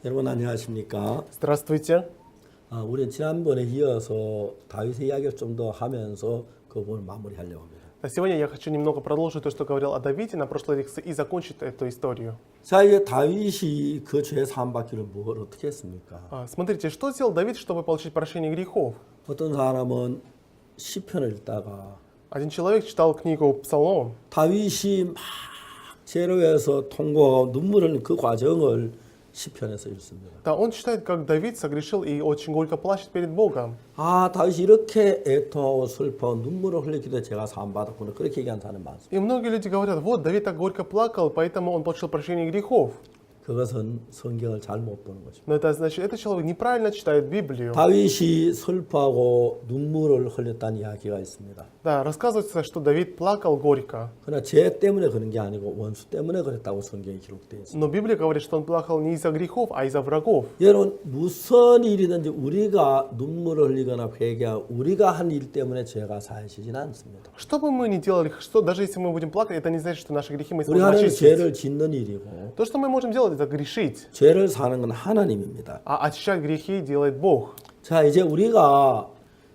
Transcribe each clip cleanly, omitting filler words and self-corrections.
여러분 안녕하십니까? Здравствуйте. 우리는 지난번에 이어서 다윗의 이야기를 좀 더 하면서 그 부분을 마무리하려고 합니다. Сегодня я хочу немного продолжить то, что говорил о Давиде на прошлой лекции и закончить эту историю. 자, 이제 다윗이 그 죄 사함 받기를 뭘 어떻게 했습니까? Смотрите, что сделал Давид, чтобы получить прощение грехов? 어떤 사람은 시편을 읽다가 Один человек читал книгу Псалом. 다윗이 막 죄로 해서 통곡하고 눈물 흘리는 그 과정을 시편에서 읽습니다. Да, он читает, как Давид согрешил и очень горько плачет перед Богом. 다윗이 이렇게 애통하고 슬퍼하고 눈물을 흘리기도 제가 사함 받았구나. 그렇게 얘기하는 사람이 많습니다. И многие люди говорят, вот, Давид так горько плакал, поэтому он получил прощение грехов. 그것은 성경을 잘못 보는 것입니다. Но это значит, этот человек неправильно читает Библию. 다윗이 슬퍼하고 눈물을 흘렸다는 이야기가 있습니다. Да, рассказывается, что Давид плакал горько. 그러나 죄 때문에 그런 게 아니고 원수 때문에 그랬다고 성경에 기록되어 있습니다. Но Библия говорит, что он плакал не из-за грехов, а из-за врагов. 여러분 무슨 일이든지 우리가 눈물을 흘리거나 회개하고 우리가 한 일 때문에 죄가 사해지지는 않습니다. Что бы мы ни делали, что, даже если мы будем плакать, это не значит, что наши грехи мы 우리 сможем 하는 очистить. 죄를 짓는 일이고 То, что мы можем делать, это грешить. 죄를 사는 건 하나님입니다. А очищать грехи делает Бог. 자, 이제 우리가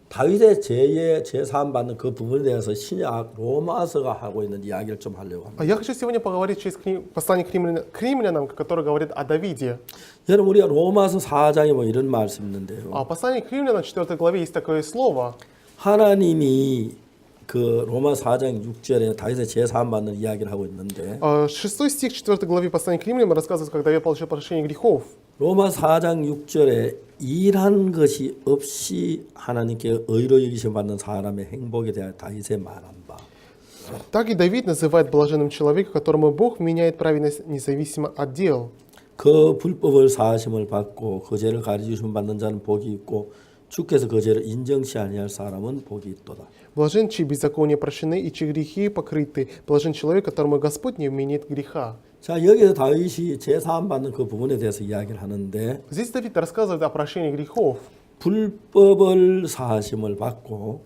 다윗의 죄 사함 받는 그 부분에 대해서 신약 로마서가 하고 있는 이야기를 좀 하려고 합니다. Я хочу сегодня поговорить через послание к римлянам, которое говорит о Давиде. 여러분 우리가 로마서 4장에 뭐 이런 말씀 있는데요. А в послании к римлянам 4 главе есть такое слово. 하나님이 그 로마 4장 6절에 다윗의 죄 사함 받는 이야기를 하고 있는데 6 стих 4 главе послания к римлянам рассказывает, как Давид получил прощение грехов. 로마 4장 6절에 일한 것이 없이 하나님께 의로 여기심 받는 사람의 행복에 대하여 다윗의 말한 바. Так и Давид называет блаженным человека, которому Бог вменяет праведность независимо от дел. 그 불법을 사하심을 받고 그 죄를 가리주심 받는 자는 복이 있고 주께서 그 죄를 인정치 아니할 사람은 복이 있도다. Блажен, чьи беззакония прощены и чьи грехи покрыты. Блажен человек, которому Господь не вменит греха. 자, 여기서 다윗이 죄 사함 받는 그 부분에 대해서 이야기를 하는데 Здесь Давид рассказывает о прощении грехов. 불법을 사하심을 받고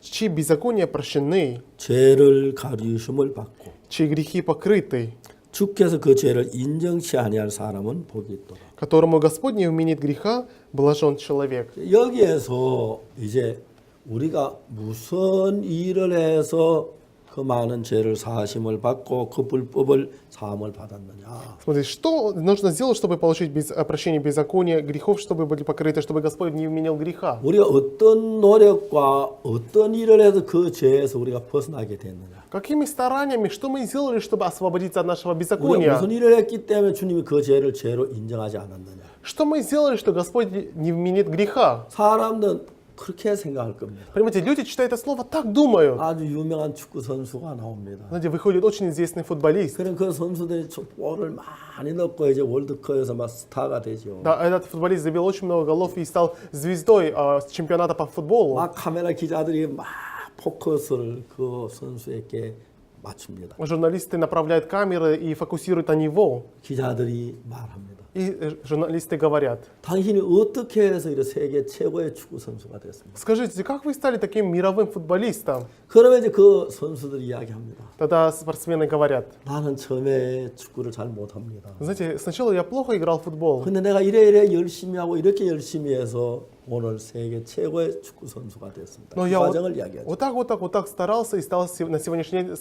Чьи беззакония прощены, 죄를 가리우심을 받고 чьи грехи покрыты, 주께서 그 죄를 인정치 아니할 사람은 복이 있도다. которому Господь не вменит греха, блажен человек. 여기에서 이제 우리가 무슨 일을 해서 그 많은 죄를 사하심을 받고 그 불법을 사함을 받았느냐. Смотри, что нужно сделать, чтобы получить прощение беззакония, грехов, чтобы были покрыты, чтобы Господь не вменил греха? 우리가 어떤 노력과 어떤 일을 해서 그 죄에서 우리가 벗어나게 됐느냐. Какими стараниями, что мы сделали, чтобы освободиться от нашего 우리가 беззакония? 무슨 일을 했기 때문에 주님이 그 죄를 죄로 인정하지 않았느냐. Что мы сделали, что Господь не вменит греха? 사람들은 그렇게 생각할 겁니다. Понимаете, люди, читая это слово, так думают. 아주 유명한 축구 선수가 나옵니다. Знаете, выходит очень известный футболист. 그런 그 선수들이 골을 많이 넣고 이제 월드컵에서 막 스타가 되죠. Да, этот футболист забил очень много голов и стал звездой чемпионата по футболу. 막 카메라 기자들이 막 포커스를 그 선수에게 맞춥니다. Журналисты направляют камеры и фокусируют на него. 기자들이 말합니다. И журналисты говорят: 당신이 어떻게 해서 이런 세계 최고의 축구 선수가 됐습니까? скажите, как вы стали таким мировым футболистом? 그러면 이제 그 선수들이 이야기합니다. Тогда спортсмены говорят: 나는 처음에 축구를 잘 못합니다. знаете, сначала я плохо играл в футбол, 근데 내가 이래 열심히 하고 이렇게 열심히 해서 오늘 세계 최고의 축구 선수가 됐습니다. но 그 я 과정을 이야기하죠. вот так старался и стал на сегодняшний день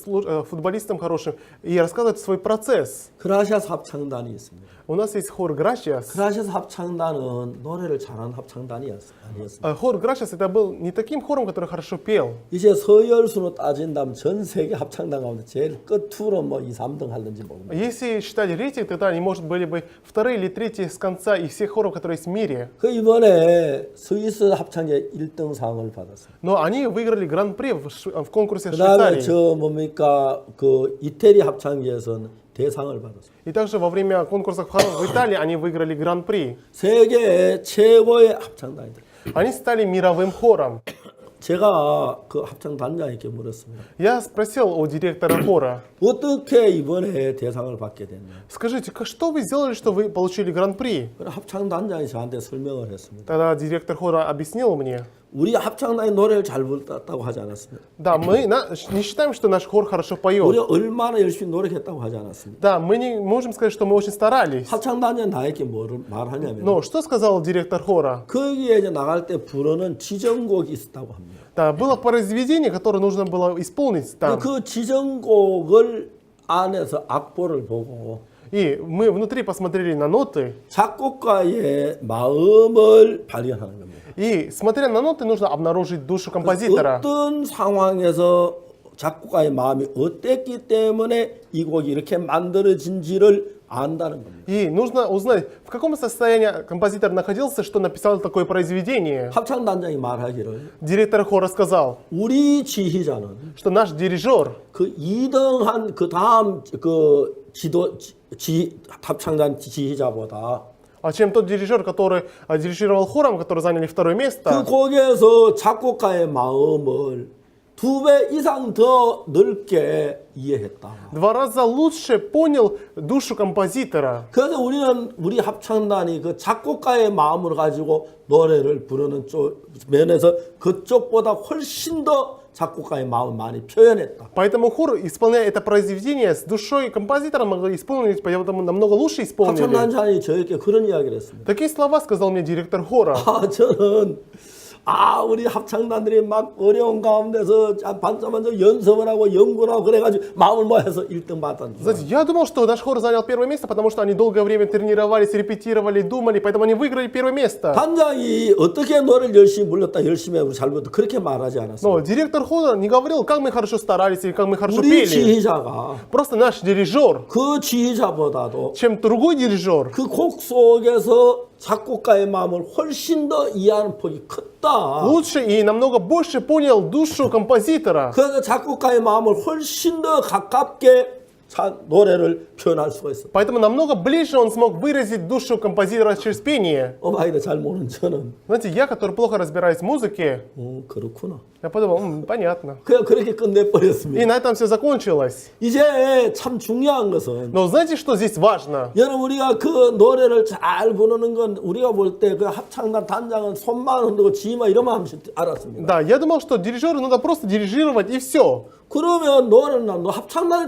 футболистом хорошим. И рассказывает свой процесс. 크라시아스 합창단이 있습니다. У нас есть хор Gracias. 크라시아스 합창단은 노래를 잘하는 합창단이 아니었습니다. Хор Gracias это был не таким хором, который хорошо пел. 이제 서열수로 따진다면 전 세계 합창단 가운데 제일 끝으로 뭐 2, 3등 하는지 모릅니다. Если считать рейтинг, тогда они, может, были бы вторые или третьи с конца из всех хоров, которые есть в мире. 그 이번에 스위스 합창제 1등 상을 받았어요. Но они выиграли гран-при в конкурсе в 그다음에 Швейцарии. 저 뭡니까 그 이태리 합창제에서는 대상을 받았어요. И также во время конкурсов хоров в Италии они выиграли гран-при. 세계 최고의 합창단이다. Они стали мировым хором. 제가 그 합창단장에게 물었습니다. Я спросил у директора хора: 어떻게 이번에 대상을 받게 됐냐? скажите, что вы сделали, что вы получили гран-при? 합창단장이 저한테 설명을 했습니다. Тогда директор хора объяснил мне: 우리 합창단이 노래를 잘 불렀다고 하지 않았습니다. Да, мы не считаем, что наш хор хорошо поет. 우리가 얼마나 열심히 노력했다고 하지 않았습니다. Да, мы не можем сказать, что мы очень старались. 합창단이 나에게 뭐를 말하냐면 Но что сказал директор хора? 거기에 이제 나갈 때 부르는 지정곡이 있었다고 합니다. Да, было произведение, которое нужно было исполнить там. 그 지정곡을 안에서 악보를 보고 И мы внутри посмотрели на ноты. 작곡가의 마음을 발견하는 겁니다. И смотря на ноты, нужно обнаружить душу композитора. 어떤 상황에서 작곡가의 마음이 어땠기 때문에 이 곡이 이렇게 만들어진지를 안다는 겁니다. И нужно узнать, в каком состоянии композитор находился, что написал такое произведение. 합창단장이 말하기를 Директор хора сказал, 우리 지휘자는 что наш дирижер, 그 2등한 그 다음 그 합창단 지휘자보다 чем тот дирижер, который дирижировал хором, который заняли второе 그 место, 곡에서 작곡가의 마음을 2배 이상 더 넓게 이해했다. 2 раза лучше понял душу композитора. 그래서 우리 합창단이 그 작곡가의 마음을 가지고 노래를 부르는 쪽 면에서 그쪽보다 훨씬 더 작곡가의 마음을 많이 표현했다. Поэтому хор, исполняя это произведение с душой композитора, могли исполнить, поэтому намного лучше исполнили. 합창단장이 저에게 그런 이야기를 했습니다. Такие слова сказал мне директор хора. 저는 우리 합창단들이 막 어려운 가운데서 반짝반짝 연습을 하고 연구를 하고 그래가지고 마음을 모아서 1등 받았는 줄 Знаете, я думал, что наш хор занял первое место, потому что они долгое время тренировались, репетировали, думали, поэтому они выиграли первое место. 단장이 어떻게 노래를 열심히 불렀다 열심히 하고 잘 불렀다 그렇게 말하지 않았어요. Но директор хора не говорил, как мы хорошо старались или как мы хорошо 우리 пели. 지휘자가 Просто наш дирижер, 그 지휘자보다도 чем другой дирижер, 그 곡 속에서 작곡가의 마음을 훨씬 더 이해하는 폭이 컸다. лучше и намного больше понял душу композитора. 그래서 작곡가의 마음을 훨씬 더 가깝게 노래를 표현할 수가 있어. Поэтому намного ближе он смог выразить душу композитора через пение. 음악에 잘 모르는 저는 Знаете, я, который плохо разбираюсь в музыке, 그렇구나. я подумал, понятно. 그냥 그렇게 끝내버렸습니다. И на этом все закончилось. 이제 참 중요한 것은 Но знаете, что здесь важно? 여러분 우리가 그 노래를 잘 부르는 건 우리가 볼 때 그 합창단 단장은 손만 흔들고 지휘만 이러면 하면 알았습니다. Да, я думал, что дирижеру надо просто дирижировать и все. 그러면 노래는 합창단이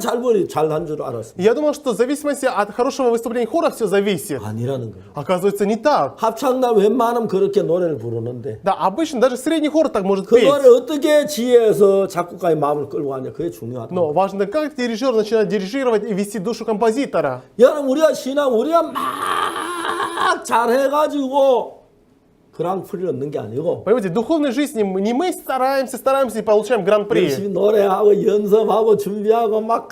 잘한 줄 알았습니다. Я думал, что в зависимости от хорошего выступления хора все зависит. 아니라는 거예요. Оказывается, не так. 합창단 웬만하면 그렇게 노래를 부르는데 Да, обычно даже средний хор так может 그 петь. 노래를 어떻게 지혜해서 작곡가의 마음을 끌고 가냐 그게 중요하다. Но важно, как дирижер начинает дирижировать и вести душу композитора. 여러분 우리가 신앙 우리가 막 잘해가지고 그랑프리를 얻는 게 아니고 Понимаете, в духовной жизни не мы стараемся и получаем гран-при. 열심히 노래하고 연습하고 준비하고 막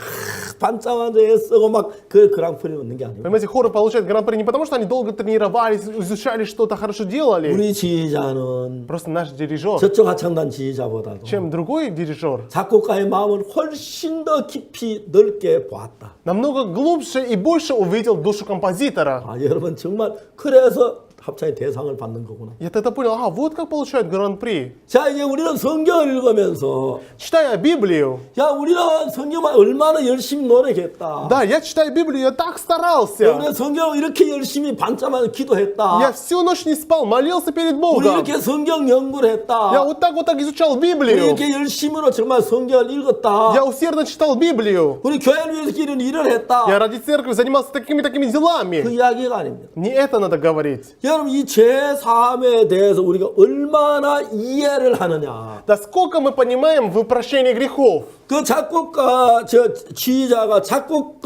반짝반짝 애쓰고 막 그 그랑프리를 얻는 게 아니고 Понимаете, хоры получают гран-при не потому, что они долго тренировались, изучали что-то, хорошо делали. 우리 지휘자는 Просто наш дирижер, 저쪽 합창단 지휘자보다도 чем другой дирижер, 작곡가의 마음을 훨씬 더 깊이 넓게 보았다. намного глубже и больше увидел душу композитора. 여러분 정말 그래서 합창의 대상을 받는 거구나. Я тогда понял, вот как получают гран-при. 자 이제 우리는 성경을 읽으면서 Читая Библию, 우리는 성경만 얼마나 열심히 노력했다. да, я читаю Библию, я так старался. 우리는 성경을 이렇게 열심히 반짝반짝 기도했다. Я всю ночь не спал, молился перед 우리 Богом. 이렇게 성경 연구를 했다. Я вот так изучал 우리 Библию. 이렇게 열심으로 정말 성경을 읽었다. Я усердно читал Библию. 우리 교회를 위해서 이런 일을 했다. Я ради церкви занимался такими 그 делами. 이야기가 아닙니다. Не это надо говорить. 여러분 이 제3에 대해서 우리가 얼마나 이해를 하느냐. Да сколько мы понимаем в прощении грехов. 그 작곡가 지휘자가 작곡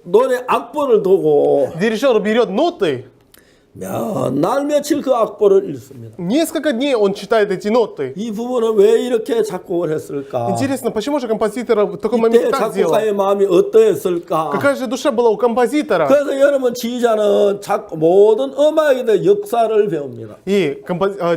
노래 악보를 두고 Дирижер берет ноты, 몇 날 며칠 그 악보를 읽습니다. несколько дней он читает эти ноты. 이 부분은 왜 이렇게 작곡을 했을까? Интересно, почему же композитор в таком моменте 이때 так делал? 작곡가의 마음이 어떠했을까? Какая же душа была у композитора? 그래서 여러분 지휘자는 모든 음악에 대해 역사를 배웁니다. И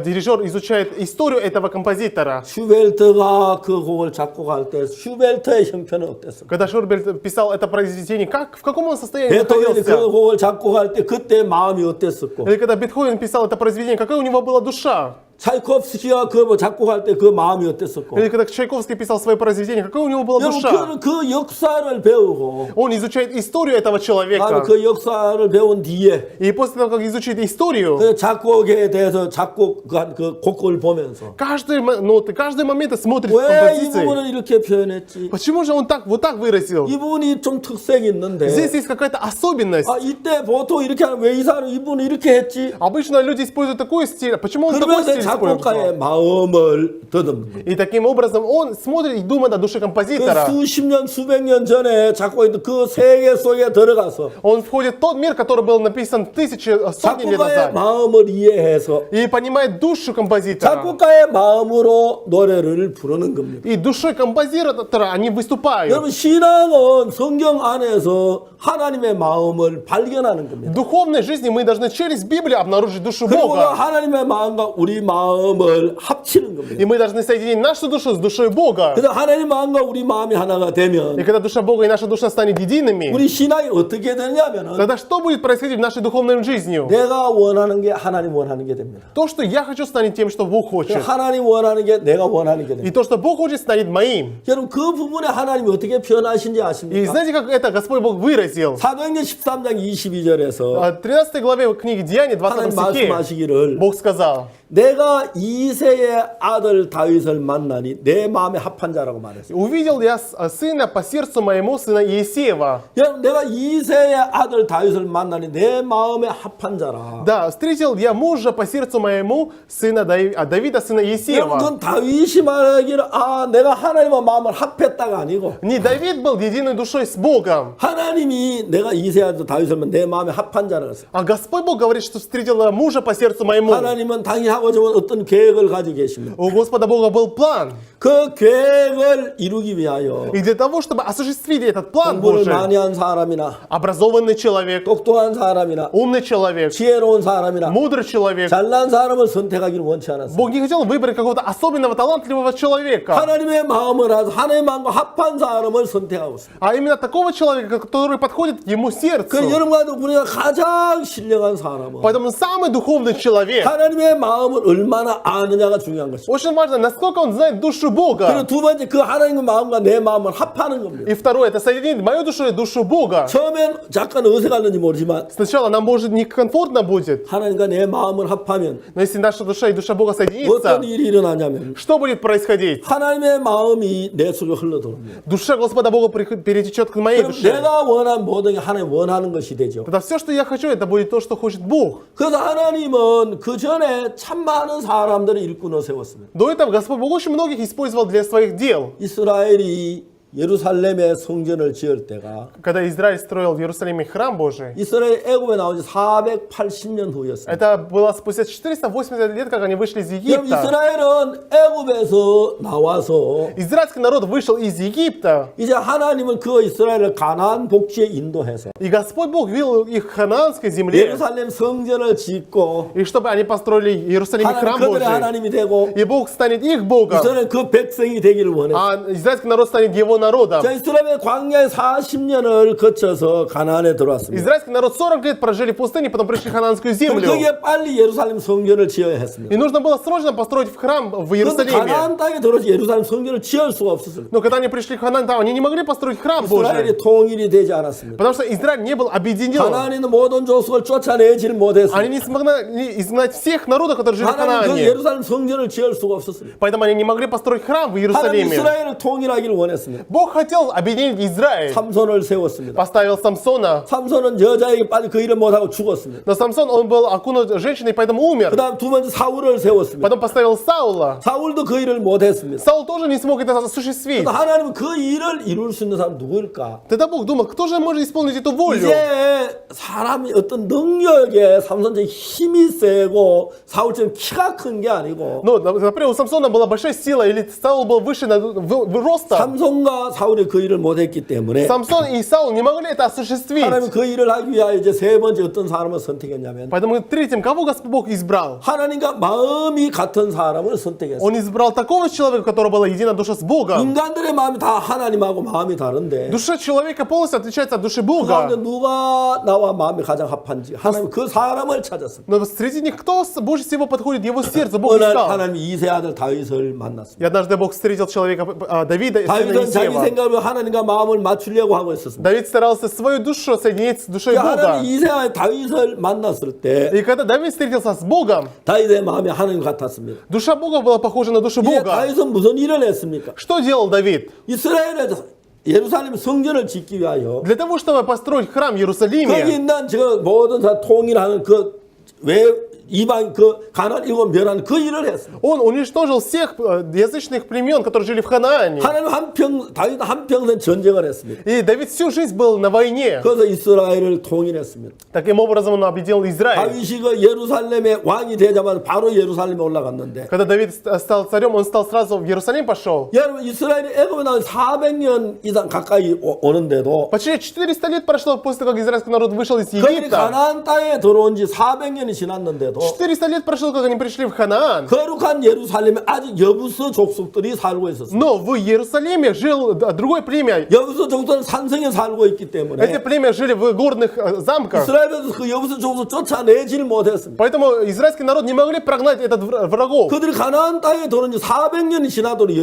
дирижер изучает историю этого композитора. 슈벨트가 그 곡을 작곡할 때 슈벨트의 형편은 어땠을까? Когда Шуберт писал это произведение, в каком он состоянии 베토벤이 그 находился? 곡을 작곡할 때 그때 마음이 어땠을까? Или когда Бетховен писал это произведение, какая у него была душа? 차이콥스키가 그 뭐 작곡할 때 그 마음이 어땠었고. Или когда Чайковский писал свои произведения, какая у него была 여러분 душа? 그 역사를 배우고 Он изучает историю этого 다음에 человека. 그 역사를 배운 뒤에 И после того, как изучит историю, 그 작곡에 대해서 작곡한 그 곡을 보면서 каждый ноты, каждый момент смотрит 왜 이 композиции. 부분을 이렇게 표현했지? Почему же он так, вот так выразил? 이 부분이 좀 특색이 있는데 Здесь есть какая-то особенность. 아 이때 보통 이렇게 하면 왜 이 사람 이분은 이렇게 했지? Обычно люди используют такой стиль. Почему он такой 그러면서 стиль 작곡가의 использовал? 마음을 더듬는 И таким образом он смотрит и думает о душе 그 композитора. 수십 년 수백 년 전에 작곡했던 그 세계 속에 들어가서 Он входит в тот мир, который был написан сотни лет 작곡가의 назад. 마음을 이해해서 И понимает душу композитора. 작곡가의 마음으로 노래를 부르는 겁니다. И душой композитора они выступают. 여러분 신앙은 성경 안에서 하나님의 마음을 발견하는 В 겁니다. духовной жизни мы должны через Библию обнаружить душу 그리고 그 Бога. 하나님의 마음과 우리 마음을 합치는 겁니다. И мы должны соединить нашу душу с душой Бога. 그래서 하나님 마음과 우리 마음이 하나가 И 되면 когда душа Бога и наша душа станут едиными, 우리 신앙이 어떻게 되냐면은 тогда что будет происходить в нашей духовной жизни? 내가 원하는 게 하나님 원하는 게 됩니다. То, что я хочу, станет тем, что Бог хочет. 하나님 원하는 게 내가 원하는 게 И 됩니다. то, что Бог хочет, станет моим. 여러분 그 부분에 하나님이 어떻게 표현하신지 И 아십니까? знаете, как это Господь Бог выразил? 사도행전 13장 22절에서 В 13 главе книги Деяний, 20 하나님 стихе, 말씀하시기를 Бог сказал: 내가 이새의 아들 다윗을 만나니 내 마음에 합한 자라고 말했어요. «Увидел я сына по сердцу моему, сына Иесеева». 여러분 내가 이새의 아들 다윗을 만나니 내 마음에 합한 자라. Да, встретил я мужа по сердцу моему, сына Давида, сына 여러분 Иесеева. 그건 다윗이 말하기를 아 내가 하나님과 마음을 합했다가 아니고 Не Давид был единой душой с Богом, 하나님이 내가 이새의 아들 다윗을 만나 내 마음에 합한 자라 그랬어요. а Господь Бог говорит, что встретил я мужа по сердцу моему. 하나님은 당연히 하고자 하는 어떤 계획을 가지고 계십니다. У Господа Бога был план. 그 계획을 이루기 위하여 И для того, чтобы осуществить этот план 공부를 Божий, 많이 한 사람이나 образованный человек, 똑똑한 사람이나 умный человек, 지혜로운 사람이나 мудрый человек, 잘난 사람을 선택하기를 원치 않았어요. Бог не хотел выбрать какого-то особенного, талантливого человека, 하나님의 마음을 하서 하나님의 마음과 합한 사람을 선택하고 있습니다. а именно такого человека, который подходит ему 그 сердцу. 여러분과 우리가 가장 신령한 사람은 Поэтому самый духовный человек, 하나님의 마음을 얼마나 아느냐가 중요한 것입니다. очень важно, насколько он знает душу 그리고 Бога. 두 번째 그 하나님의 마음과 내 마음을 합하는 겁니다. И второе, это соединить мою душу и душу Бога. 처음엔 약간 어색할는지 모르지만 Сначала нам, может, некомфортно будет, 하나님과 내 마음을 합하면 но если наша душа и душа Бога соединится, 어떤 일이 일어나냐면 что будет происходить? 하나님의 마음이 내 속에 흘러들어옵니다. Душа Господа Бога перетечет к моей 그럼 душе. 내가 원한 모든 게 하나님 원하는 것이 되죠. Тогда все, что я хочу, это будет то, что хочет Бог. 그래서 하나님은 그 전에 참 많은 사람들을 일꾼을 세웠습니다. До этого Господь Бог очень многих использовал для своих дел. 이스라엘이 예루살렘에 성전을 지을 때가 Когда Израиль строил в Иерусалиме храм Божий, 이스라엘 애굽에 나온 지 480년 후였습니다. это было спустя 480 лет, как они вышли из 여러분 Египта. 이스라엘은 애굽에서 나와서 Израильский народ вышел из Египта, 이제 하나님은 그 이스라엘을 가나안 복지에 인도해서 и Господь Бог вел их в ханаанской земле, 예루살렘 성전을 짓고 и чтобы они построили в Иерусалиме 하나님 храм 그들의 Божий, 하나님이 되고 и Бог станет их Богом, 이스라엘 그 백성이 되기를 원했어요. а израильский народ станет его народом. 자, 이스라엘의 광야에 40년을 거쳐서 가나안에 들어왔습니다. Израильский народ 40 лет прожили в пустыне, потом пришли в ханаанскую 그럼 землю. 거기에 빨리 예루살렘 성전을 지어야 했습니다. И нужно было срочно построить в храм в 그런데 Иерусалиме. 가나안 땅에 들어서 예루살렘 성전을 지을 수가 없었어요. Но когда они пришли в Ханаан, там они не могли построить храм Божий, 이스라엘이 통일이 되지 않았습니다. потому что Израиль не был объединен. 가나안에 있는 모든 족속을 쫓아내지를 못했어요. Они не смогли изгнать всех народов, которые жили в 하나님은 그 Ханаане. 예루살렘 성전을 지을 수가 없었어요. Поэтому они не могли построить храм в 하나님 Иерусалиме. 이스라엘을 통일하기를 원했습니다. Бог хотел объединить Израиль. 삼손을 세웠습니다. Поставил Самсона. 삼손은 여자에게 빨리 그 일을 못하고 죽었습니다. Но Самсон, он был окунут женщиной, поэтому 그 умер. 다음 두 번째 사울을 세웠습니다. Потом поставил Саула. 사울도 그 일을 못했습니다. Саул тоже не смог это осуществить. 하나님은 그 일을 이룰 수 있는 사람 누구일까? Тогда Бог думал, кто же может исполнить эту волю? 이제 사람이 어떤 능력에 삼손처럼 힘이 세고 사울처럼 키가 큰 게 아니고 Ну, например, у Самсона была большая сила, или Саул был выше ростом. 삼손과 삼손과 사울이 그 일을 못했기 때문에 Самсон и Саул не могли это осуществить. 하나님은 그 일을 하기 위하여 이제 세 번째 어떤 사람을 선택했냐면 Поэтому третьим, кого Господь Бог избрал? 하나님과 마음이 같은 사람을 선택했어요. Он избрал такого человека, у которого была единая душа с Богом. 인간들의 마음이 다 하나님하고 마음이 다른데 Душа человека полностью отличается от души 그 가운데 Бога. 누가 나와 마음이 가장 합한지 하나님 그 사람을 찾았습니다. Но среди них кто больше всего подходит его сердцу, Бог 어느 날 искал. 하나님 이세 아들 다윗을 만났습니다. И однажды Бог встретил человека, Давида, сына 다윗은 자기 Иисеева. 생각으로 하나님과 마음을 맞추려고 하고 있었습니다. Давид старался свою душу соединить с душой 하나님 Бога. 이세 아들 다윗을 만났을 때 И когда Давид встретился с Богом, 다윗의 마음이 하나님 같았습니다. душа Бога была похожа на душу 이제 Бога. 다윗은 무슨 일을 했습니까? Что делал Давид? 이스라엘에서 예루살렘 성전을 짓기 위하여 Для того, чтобы построить храм в 거기 Иерусалиме, 있는 저 모든 다 통일하는 그 외 이방 그 가나안 일곱 멸하는 그 일을 했습니다. он уничтожил всех язычных племен, которые жили в Ханаане. 하나님 다윗 한평생 전쟁을 했습니다. И Давид всю жизнь был на войне. 그래서 이스라엘을 통일했습니다. Таким образом он объединил Израиль. 다윗이 그 예루살렘의 왕이 되자마자 바로 예루살렘에 올라갔는데 Когда Давид стал царем, он стал сразу в Иерусалим пошел. 여러분 이스라엘이 애굽에 나온 400년 이상 가까이 오는데도 Почти 400 лет прошло после того, как израильский народ вышел из 그들이 Египта. 가나안 땅에 들어온 지 400년이 지났는데도 400 лет прошло, как они пришли в Ханаан. 거룩한 예루살렘에 아직 여부서 족속들이 살고 있었습니다. Но в Иерусалиме жил другое племя. 여부서 족속은 산성에 살고 있기 Эти 때문에 племя жили в горных замках. 이스라엘에서 그 여부서 족속 쫓아내지를 못했습니다. Поэтому израильский народ не могли прогнать этот врагов. 그들이 가나안 땅에 들어온 지 400년이 지나도록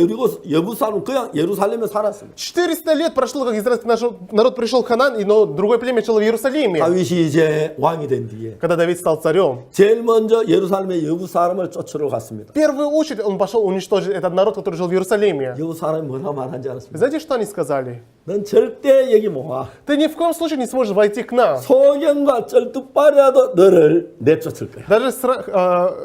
여부사는 그냥 예루살렘에 살았습니다. 400 лет прошло, как израильский народ пришел в Ханаан, но другое племя жило в Иерусалиме. 다윗이 이제 왕이 된 뒤에 Когда Давид стал царем, 제일 먼저 예루살렘의 여부 사람을 쫓으러 갔습니다. в первую очередь он пошел уничтожить этот народ, который жил в Иерусалиме. 여부 사람이 뭐라 말한지 알았습니다. Знаете, что они сказали? 넌 절대 여기 못 와. Ты ни в коем случае не сможешь войти к нам. 소경과 쩔뚝발이라도 너를 내쫓을 거야. Даже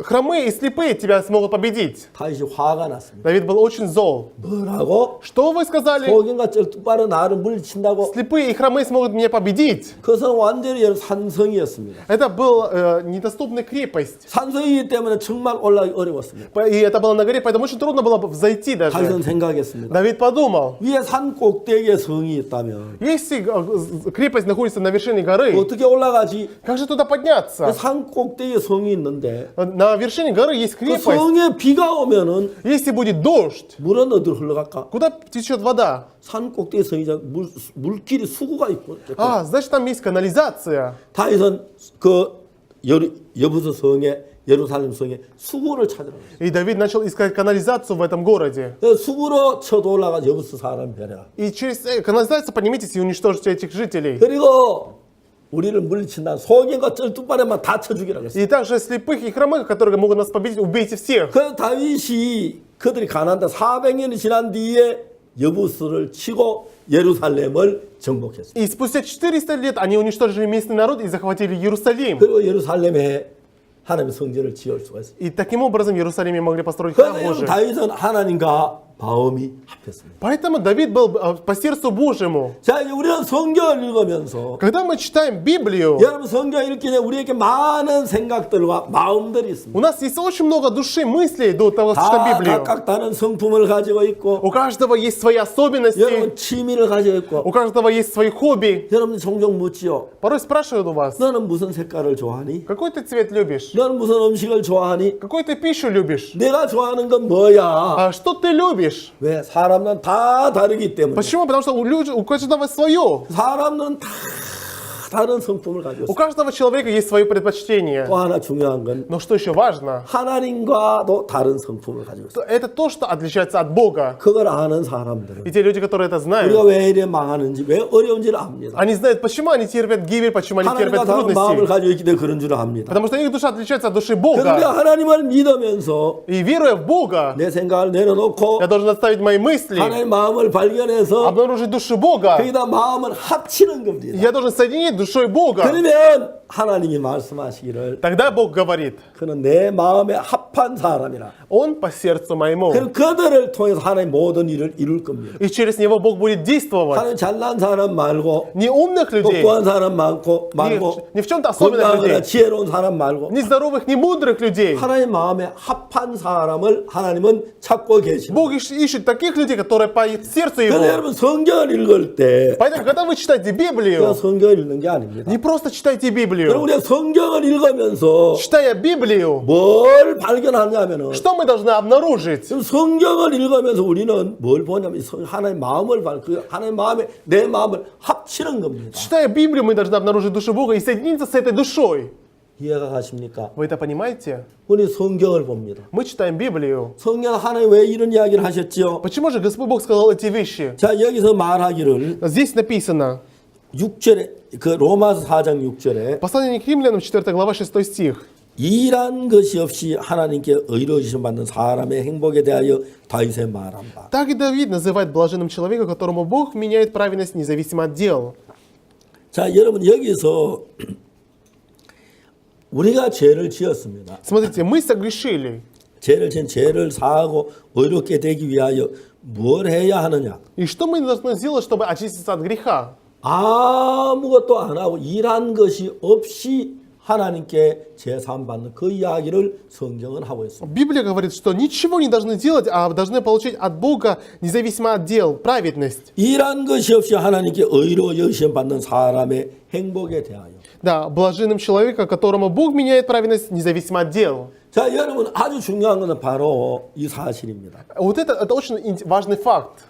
хромые и слепые тебя смогут победить. 다윗이 화가 났습니다. Давид был очень зол. 뭐라고? Что вы сказали? 소경과 쩔뚝발은 나를 물리친다고? Слепые и хромые смогут меня победить. 그것은 완전히 산성이었습니다. Это была недоступная крепость. 산성이기 때문에 정말 올라가기 어려웠습니다. И это было на горе, поэтому очень трудно было взойти даже. 다윗은 생각했습니다. Давид подумал, 위에 산 꼭대기에 성이 있다면 если крепость находится на вершине горы, 어떻게 올라가지? как же туда подняться? 산 꼭대기에 성이 있는데 На вершине горы есть 그 крепость. 성에 비가 오면은 Если будет дождь, 물은 어디로 흘러갈까? куда течет вода? 산 꼭대기 성이자 물길이 수구가 있고. Значит, там есть канализация. 다윗은 그 여부서 성에 예루살렘 성에 수구를 찾으라고 했어요. И Давид начал искать канализацию в этом городе. 그 수구로 쳐도 올라가 여부서 사람 베라. И через канализацию поднимитесь и уничтожите этих жителей. 그리고 우리를 물리친다. 소경과 쩔뚝발에만 다 쳐 죽이라고 했어요. И также слепых и хромых, которые могут нас победить, убейте всех. 그 다윗이 그들이 가나안에 400년이 지난 뒤에 여부스를 치고 예루살렘을 정복했습니다. И спустя 400 лет они уничтожили местный народ и захватили Иерусалим. 그리고 예루살렘에 하나님의 성전을 지을 수가 있어요. И таким образом в Иерусалиме могли построить храм 그래서 Божий. 다윗은 하나님과 마음이 합했습니다. Поэтому Давид был по сердцу Божьему. 자, 이제 우리는 성경을 읽으면서 Когда мы читаем Библию, 여러분 성경 읽기 전에 우리에게 많은 생각들과 마음들이 у 있습니다. нас есть очень много души, мыслей до того, как читаем 다 Библию. 각각 다른 성품을 가지고 있고 У каждого есть свои особенности, 여러분 취미를 가지고 있고 у каждого есть свои хобби. 여러분 종종 묻지요. Порой спрашивают у вас, 너는 무슨 색깔을 좋아하니? какой ты цвет любишь? 너는 무슨 음식을 좋아하니? Какой ты пищу любишь? 내가 좋아하는 건 뭐야? Что ты любишь? 왜? 사람은 다 다르기 때문에. Почему? Потому что у каждого свое. 사람은 다 다른 성품을 가지고 У 있어요. каждого человека есть свои предпочтения. 또 하나 중요한 건 Но что еще важно? 하나님과도 다른 성품을 가지고 있어요. Это то, что отличается от Бога. 그걸 아는 사람들은 И те люди, которые это 우리가 знают, 왜 이래 망하는지, 왜 어려운지를 압니다. они знают, почему они терпят гибель, почему они 하나님과 терпят 다른 마음을 трудности. 가지고 있기 때문에 그런 줄 압니다. Потому что их душа отличается от души 그런데 Бога. 하나님을 믿으면서 И веруя в Бога, 내 생각을 내려놓고 я должен оставить мои мысли, 하나님의 마음을 발견해서 обнаружить душу Бога. 거기다 마음을 합치는 겁니다. Я должен соединить душой Бога, 그러면 하나님이 말씀하시기를 тогда Бог говорит, 그는 내 마음에 합한 사람이라. Он по сердцу моему. 그럼 그들을 통해서 하나님 모든 일을 이룰 겁니다. И через него Бог будет действовать. 하나님 잘난 사람 말고 Не умных людей, 똑똑한 사람 말고 не в чем-то особенных 건강하거나 людей, 지혜로운 사람 말고 не здоровых, не мудрых людей. 하나님 마음에 합한 사람을 하나님은 찾고 계십니다. Бог ищет таких людей, которые по сердцу 그래서 его. 여러분 성경을 읽을 때 Поэтому, когда вы читаете 그냥 Библию, 성경을 읽는 게 아닙니다. не просто читайте 여러분 Библию. 우리가 성경을 읽으면서 Читая Библию, 뭘 발견하냐면은 что мы должны обнаружить? 지금 성경을 읽으면서 우리는 뭘 보냐면 하나님 마음을 그 하나님 마음에 내 마음을 합치는 겁니다. Читая Библию, мы должны обнаружить душу Бога и соединиться с этой душой. 이해가 가십니까? Вы это понимаете? 우리 성경을 봅니다. Мы читаем Библию. 성경 하나님 왜 이런 이야기를 하셨죠? Почему же Господь Бог сказал эти вещи? 자 여기서 말하기를 Здесь написано, 6절에 그 로마서 4장 6절에 послание к римлянам, 4 глава, 6 стих. 일한 것이 없이 하나님께 의로우심 받는 사람의 행복에 대하여 다윗의 말한다. Так и Давид называет блаженным человека, которому Бог меняет праведность независимо от дел. 자 여러분 여기서 우리가 죄를 지었습니다. Смотрите, мы согрешили. 죄를 지은 죄를 사하고 의롭게 되기 위하여 뭘 해야 하느냐? И что мы должны сделать, чтобы очиститься от греха? 아무것도 안 하고 일한 것이 없이 하나님께 제사함 받는 그 이야기를 성경은 하고 있습니다. Библия говорит, что ничего не должны делать, а должны получить от Бога, независимо от дел, праведность. 일한 것이 없이 하나님께 의로 여기심 받는 사람의 행복에 대하여. Да, блаженным человека, которому Бог меняет праведность, независимо от дел. 자, 여러분 아주 중요한 것은 바로 이 사실입니다. Вот это очень важный факт.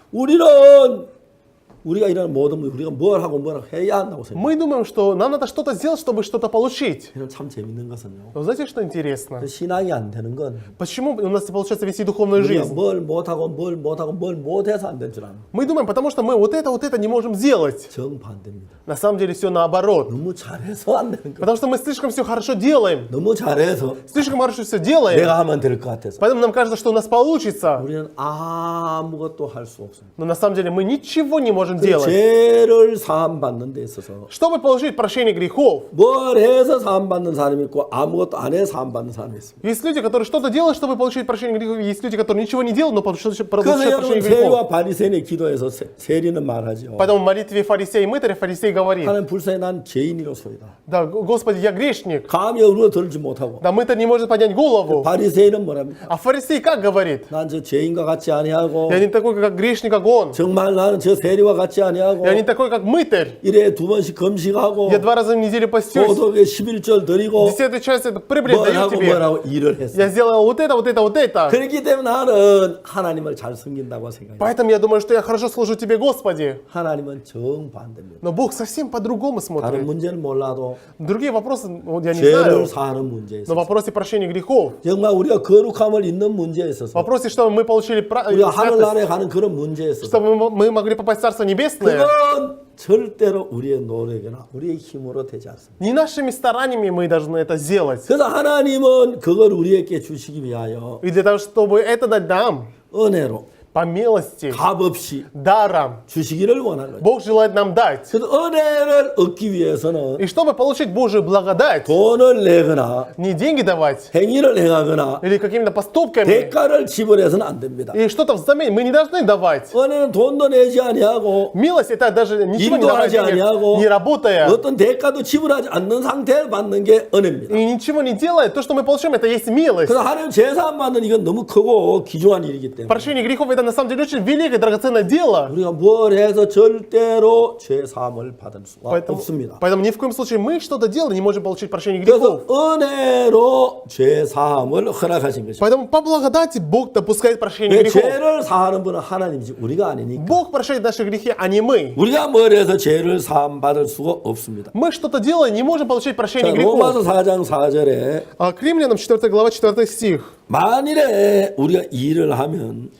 우리가 이런 모든 우리가 뭘 하고 뭘 해야 한다고 생각해요. Мы думаем, что нам надо что-то сделать, чтобы что-то получить. 이런 참 재밌는 것은요. Но знаете, что интересно? 신앙이 안 되는 건 Почему у нас не получается вести духовную 우리가 жизнь? 뭘 못하고 뭘 못해서 안 된 줄 아는. Мы думаем, потому что мы вот это не можем сделать. 정반대입니다. На самом деле все наоборот. 너무 잘해서 안 되는 거. Потому что мы слишком все хорошо делаем. 너무 잘해서 Слишком хорошо все делаем. 내가 하면 될 것 같아서. Поэтому нам кажется, что у нас получится. 우리는 아무것도 할 수 없습니다. Но на самом деле мы ничего не можем делать. 죄를 사함 받는 데 있어서 Чтобы получить прощение грехов, 뭘 해서 사함 받는 사람이 있고 아무것도 안 해서 사함 받는 사람이 있습니다. есть люди, которые что-то делают, чтобы получить прощение грехов, есть люди, которые ничего не делают, но получают 그래서 прощение 여러분 грехов. 세리와 바리새인의 기도에서 세리는 말하죠. Поэтому в молитве фарисея и мытаря фарисей говорит: 하나님 불쌍히 난 죄인이로소이다. да, Господи, я грешник. 감히 어루어 들지 못하고. Да мытарь не может поднять голову. 바리새인은 뭐랍니까? А фарисей как говорит? 난 저 죄인과 같이 아니하고 Я не такой, как грешник, как он. 정말 나는 저 세리와 같이 아니하고 Я не такой, как мытарь. 일에 2번씩 검식하고 Я 2 раза в неделю постюсь. 도덕에 11절 드리고 10-ю часть это прибыль даю 뭐라고 тебе. 뭐라고 일을 했어. Я сделал вот это, вот это, вот это. 그렇기 때문에 나는 하나님을 잘 섬긴다고 생각해요. Поэтому я думаю, что я хорошо служу тебе, Господи. 하나님은 정반대입니다. Но Бог совсем по-другому 다른 смотрит. 문제는 몰라도 Другие вопросы, вот я не 죄를 знаю. 사하는 문제에 Но в 있어서 вопросе прощения грехов, 정말 우리가 거룩함을 잊는 문제에 в 있어서 вопросе, что мы получили 우리가 святость, 하늘나라에 가는 그런 문제에 있어서 чтобы мы могли попасть в Царство Небесное, 그건 절대로 우리의 노력이나 우리의 힘으로 되지 않습니다. не нашими стараниями мы должны это сделать. 그래서 하나님은 그걸 우리에게 주시기 위하여 И для того, чтобы это дать нам, 은혜로 по милости, 값 없이 даром, 주시기를 원하는 거예요. Бог желает нам дать. 그래서 은혜를 얻기 위해서는 И чтобы получить Божию благодать, 돈을 내거나 не деньги давать, 행위를 행하거나 или какими-то поступками, 대가를 지불해서는 안 됩니다. и что-то взамен мы не должны давать. 은혜는 돈도 내지 아니하고 Милость это даже ничего не давать, 일도 하지 아니하고 не работая, 어떤 대가도 지불하지 않는 상태를 받는 게 은혜입니다. и ничего не делая, то, что мы получим, это есть милость. 그래서 하나님 제사함 받는 이건 너무 크고 귀중한 일이기 때문에 Прощение грехов это на самом деле очень великое, драгоценное дело. 우리가 뭘 해서 절대로 죄사함을 받을 수가 없습니다. Поэтому ни в коем случае мы что-то делаем, не можем получить прощение 그래서 грехов. 은혜로 죄사함을 허락하신 것입니다. Поэтому по благодати Бог допускает прощение 왜 грехов. 죄를 사하는 분은 하나님이지 우리가 아니니까 Бог прощает наши грехи, а не мы. 우리가 뭘 해서 죄를 사함 받을 수가 없습니다. Мы что-то делаем, не можем получить 자, прощение грехов. 로마서 4장 4절에 А к римлянам 4 глава 4 стих. 만일에 우리가 일을 하면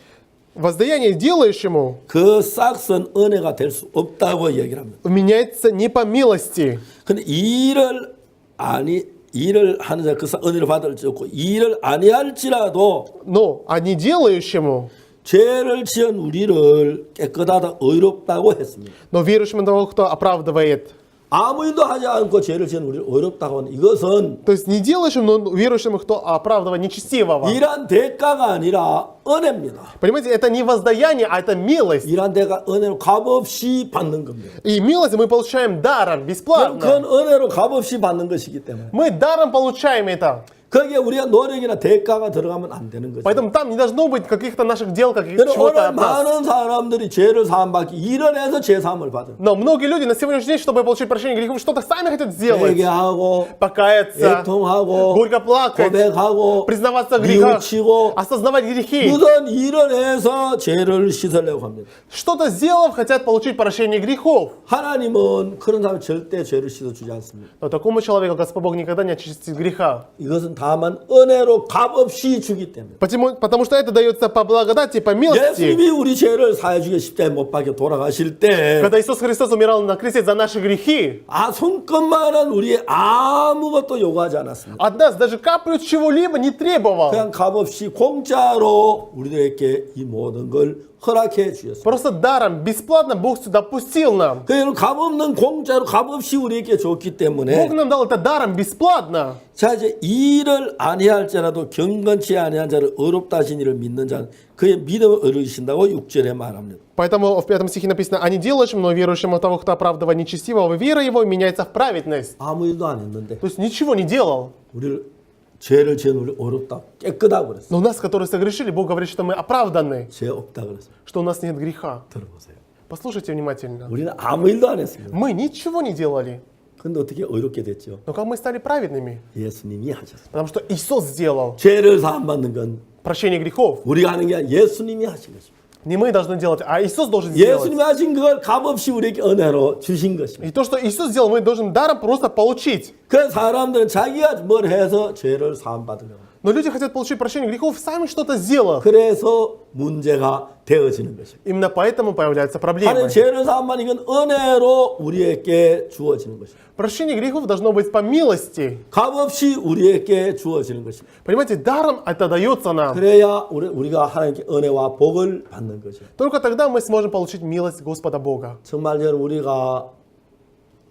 Воздаяние делающему 그 싹은 은혜가 될 수 없다고 얘기를 합니다. меняется не по милости. 근데 일을 하는 자 그 은혜를 받을 수 없고 일을 아니할지라도 Но, а не делающему, 죄를 지은 우리를 깨끗하다 의롭다고 했습니다. но верующему того, кто оправдывает. 아무 일도 하지 않고 죄를 지은 우리를 어렵다고 하는 이것은 То есть не делающим, но верующим, кто оправдывает нечестивого. 이란 대가가 아니라 은혜입니다. Понимаете, это не воздаяние, а это милость. 이란 대가 은혜로 값없이 받는 겁니다. И милость мы получаем даром, 그건 бесплатно. 은혜로 값없이 받는 것이기 때문에 Мы даром получаем это. 거기에 우리가 노력이나 대가가 들어가면 안 되는 거죠. Поэтому там не должно быть каких-то наших дел, каких-то 그래서 чего-то 오늘 от нас. 많은 사람들이 죄를 사함받기 일을 해서 죄 사함을 받아요. Но многие люди на сегодняшний день, чтобы получить прощение грехов, что-то сами хотят сделать. 회개하고 Покаяться, 애통하고 горько плакать, 고백하고 признаваться в грехах, 뉘우치고 осознавать грехи. 무슨 일을 해서 죄를 씻으려고 합니다. Что-то сделав, хотят получить прощение грехов. 하나님은 그런 사람 절대 죄를 씻어주지 않습니다. Но такому человеку Господь Бог никогда не очистит греха. 이것은 다만 은혜로 값없이 주기 때문에. Потому что это дается по благодати, по милости. 예수님이 우리 죄를 사해 주게 십자가에 못 박혀 돌아가실 때 Когда Иисус Христос умирал на кресте за наши грехи, 손끝만한 우리의 아무것도 요구하지 않았습니다. от нас даже каплю чего-либо не требовал. 그냥 값없이 공짜로 우리들에게 이 모든 걸 허락해 주셨습니다. Просто даром, бесплатно Бог сюда пустил нам. 그 값없는 공짜로 값없이 우리에게 줬기 때문에 Бог нам дал это даром, бесплатно. 자 이제 일을 아니할지라도 경건치 아니한 자를 어렵다 하신 이를 믿는 자는 그의 믿음을 얻으신다고 6절에 말합니다. Поэтому в 5 стихе написано: «А не делающим, но верующим от того, кто оправдывает нечестивого, вера его меняется в праведность». 아무 일도 안 했는데 То есть ничего не делал. 우리를 죄를 지은 우리 어렵다 깨끗하고 그랬어. Но у нас, которые согрешили, Бог говорит, что мы оправданы, 죄 없다 그랬어. что у нас нет греха. 들어보세요. Послушайте внимательно. 우리는 아무 일도 안 했습니다. Мы ничего не делали. 근데 어떻게 어렵게 됐죠? Но как мы стали праведными? 예수님이 하셨어요. Потому что Иисус сделал 죄를 사함받는 건 прощение грехов. 우리가 하는 게 아니라 예수님이 하신 것입니다. Не мы должны делать, а Иисус должен сделать. 예수님이 하신 그걸 값없이 우리에게 은혜로 주신 것입니다. И то, что Иисус сделал, мы должны даром просто получить. 그 사람들은 자기가 뭘 해서 죄를 사함받으려고. Но люди хотят получить прощение грехов, сами что-то сделав. 그래서 문제가 되어지는 것입니다. Именно поэтому появляются проблемы. 하나님 죄를 사함받는 건 은혜로 우리에게 주어지는 것입니다. Прощение грехов должно быть по милости. 값없이 우리에게 주어지는 것입니다. Понимаете, даром это дается нам. 그래야 우리가 하나님께 은혜와 복을 받는 거죠. Только тогда мы сможем получить милость Господа Бога. 정말 저는 우리가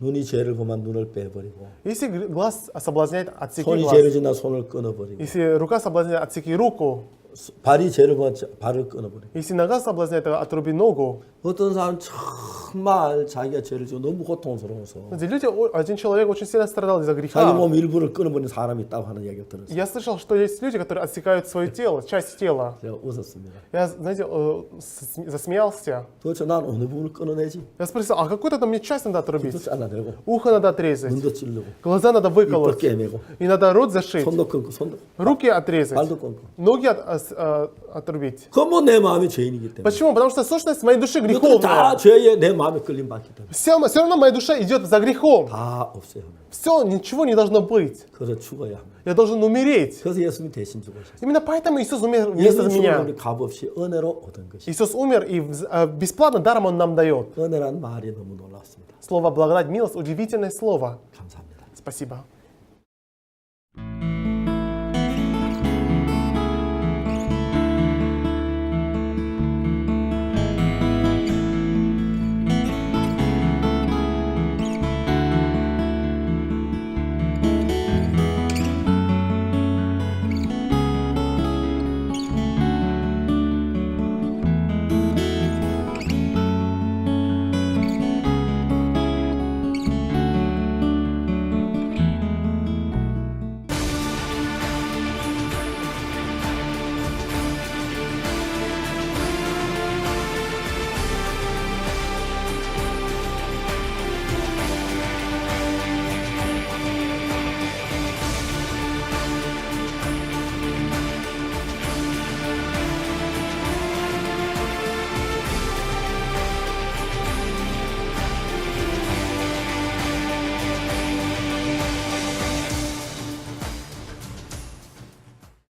눈이 죄를 보면 눈을 빼버리고 Если глаз соблазняет, отсеки 손이 глаз. 죄를 지나 손을 끊어버리고 Если рука соблазняет, отсеки руку. 발이 죄를 보면 발을 끊어버리고 Если нога соблазняет, отруби ногу. 어떤 사람 정말 자기가 죄를 지고 너무 고통스러워서 Знаете, люди, один человек очень сильно страдал из-за 자기 греха. 몸 일부를 끊어버리는 사람이 있다고 하는 이야기가 들었어요. Я слышал, что есть люди, которые отсекают свое тело, часть тела. 제가 웃었습니다. Я, знаете, засмеялся. 도대체 난 어느 부분을 끊어내지? Я спросил, а какую-то там мне часть надо 또 отрубить? 잘라내고 Ухо надо отрезать, 눈도 찌르고 глаза надо 입도 выколоть, 깨매고 и надо рот зашить, 손도 끊고 손도 руки отрезать, 발도 끊고 ноги отрубить. 그건 뭐 내 마음이 죄인이기 때문에 Почему? Потому что сущность моей души 이것도 다 греховная. 죄에 내 마음에 끌림 받기 때문에 Все равно моя душа идет за грехом. 다 없어야 합니다. Все, ничего не должно быть. 그래서 죽어야 합니다. Я должен умереть. 그래서 예수님이 대신 죽으셨어요. Именно поэтому Иисус умер вместо 예수님 меня. 죽음을 우리 값없이 은혜로 얻은 것이. Иисус умер, и бесплатно даром Он нам дает. 은혜란 말이 너무 놀랍습니다. Слово благодать, милость, удивительное слово. 감사합니다. Спасибо.